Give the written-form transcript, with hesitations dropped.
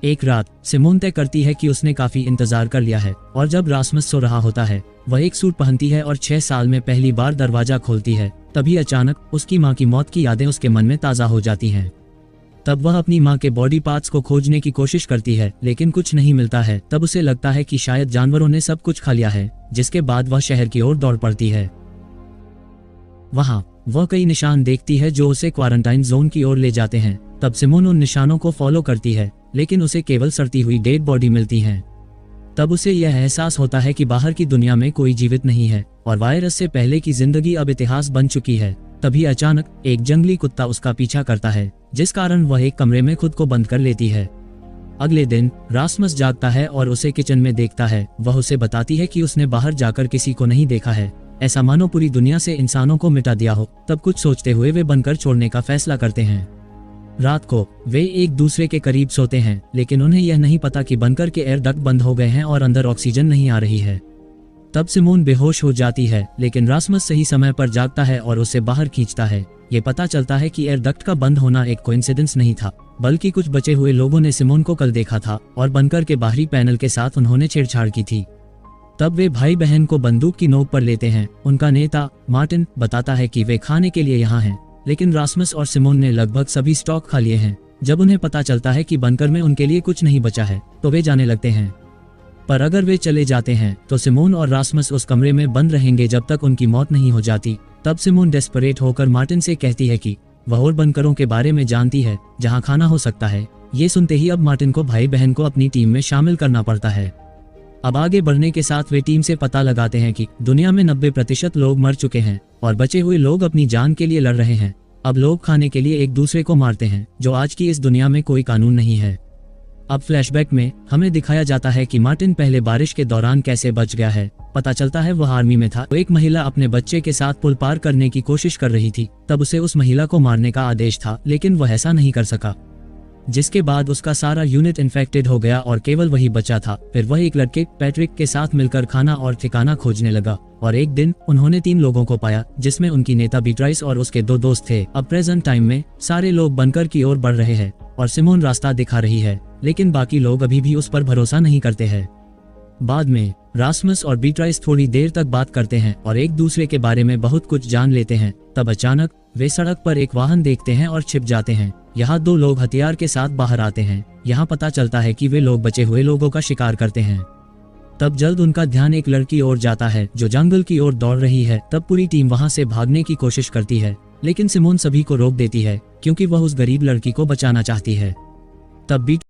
एक रात सिमोन तय करती है कि उसने काफी इंतजार कर लिया है और जब रास्मस सो रहा होता है वह एक सूट पहनती है और 6 साल में पहली बार दरवाजा खोलती है। तभी अचानक उसकी माँ की मौत की यादें उसके मन में ताज़ा हो जाती हैं। तब वह अपनी माँ के बॉडी पार्ट्स को खोजने की कोशिश करती है लेकिन कुछ नहीं मिलता है। तब उसे लगता है कि शायद जानवरों ने सब कुछ खा लिया है, जिसके बाद वह शहर की ओर दौड़ पड़ती है। वहाँ वह कई निशान देखती है जो उसे क्वारंटाइन जोन की ओर ले जाते हैं। तब सिमोन उन निशानों को फॉलो करती है लेकिन उसे केवल सड़ती हुई डेड बॉडी मिलती है। तब उसे यह एहसास होता है कि बाहर की दुनिया में कोई जीवित नहीं है और वायरस से पहले की जिंदगी अब इतिहास बन चुकी है। तभी अचानक एक जंगली कुत्ता उसका पीछा करता है, जिस कारण वह एक कमरे में खुद को बंद कर लेती है। अगले दिन रास्मस जागता है और उसे किचन में देखता है। वह उसे बताती है कि उसने बाहर जाकर किसी को नहीं देखा है, ऐसा मानो पूरी दुनिया से इंसानों को मिटा दिया हो। तब कुछ सोचते हुए वे बनकर छोड़ने का फैसला करते हैं। रात को वे एक दूसरे के करीब सोते हैं लेकिन उन्हें यह नहीं पता कि बनकर के एयर डक्ट बंद हो गए हैं और अंदर ऑक्सीजन नहीं आ रही है। तब सिमोन बेहोश हो जाती है लेकिन रास्मस सही समय पर जागता है और उसे बाहर खींचता है। ये पता चलता है कि एयर डक्ट का बंद होना एक कोइंसिडेंस नहीं था, बल्कि कुछ बचे हुए लोगों ने सिमोन को कल देखा था और बनकर के बाहरी पैनल के साथ उन्होंने छेड़छाड़ की थी। तब वे भाई बहन को बंदूक की नोक पर लेते हैं। उनका नेता मार्टिन बताता है कि वे खाने के लिए यहाँ हैं, लेकिन रास्मस और सिमोन ने लगभग सभी स्टॉक खा लिए हैं। जब उन्हें पता चलता है कि बंकर में उनके लिए कुछ नहीं बचा है तो वे जाने लगते हैं। पर अगर वे चले जाते हैं तो सिमोन और रास्मस उस कमरे में बंद रहेंगे जब तक उनकी मौत नहीं हो जाती। तब सिमोन डेस्परेट होकर मार्टिन से कहती है कि वह और बंकरों के बारे में जानती है जहां खाना हो सकता है। ये सुनते ही अब मार्टिन को भाई बहन को अपनी टीम में शामिल करना पड़ता है। अब आगे बढ़ने के साथ वे टीम से पता लगाते हैं कि दुनिया में 90% लोग मर चुके हैं और बचे हुए लोग अपनी जान के लिए लड़ रहे हैं। अब लोग खाने के लिए एक दूसरे को मारते हैं, जो आज की इस दुनिया में कोई कानून नहीं है। अब फ्लैशबैक में हमें दिखाया जाता है कि मार्टिन पहले बारिश के दौरान कैसे बच गया है। पता चलता है वह आर्मी में था तो एक महिला अपने बच्चे के साथ पुल पार करने की कोशिश कर रही थी। तब उसे उस महिला को मारने का आदेश था लेकिन वह ऐसा नहीं कर सका, जिसके बाद उसका सारा यूनिट इन्फेक्टेड हो गया और केवल वही बचा था। फिर वह एक लड़के पैट्रिक के साथ मिलकर खाना और ठिकाना खोजने लगा और एक दिन उन्होंने 3 लोगों को पाया, जिसमें उनकी नेता बीट्राइस और उसके 2 दोस्त थे। अब प्रेजेंट टाइम में सारे लोग बंकर की ओर बढ़ रहे हैं और सिमोन रास्ता दिखा रही है, लेकिन बाकी लोग अभी भी उस पर भरोसा नहीं करते हैं। बाद में रास्मस और बीट्राइस थोड़ी देर तक बात करते हैं और एक दूसरे के बारे में बहुत कुछ जान लेते हैं। तब अचानक वे सड़क पर एक वाहन देखते हैं और छिप जाते हैं। यहाँ 2 लोग हथियार के साथ बाहर आते हैं। यहाँ पता चलता है कि वे लोग बचे हुए लोगों का शिकार करते हैं। तब जल्द उनका ध्यान एक लड़की ओर जाता है जो जंगल की ओर दौड़ रही है। तब पूरी टीम वहाँ से भागने की कोशिश करती है लेकिन सिमोन सभी को रोक देती है क्योंकि वह उस गरीब लड़की को बचाना चाहती है। तब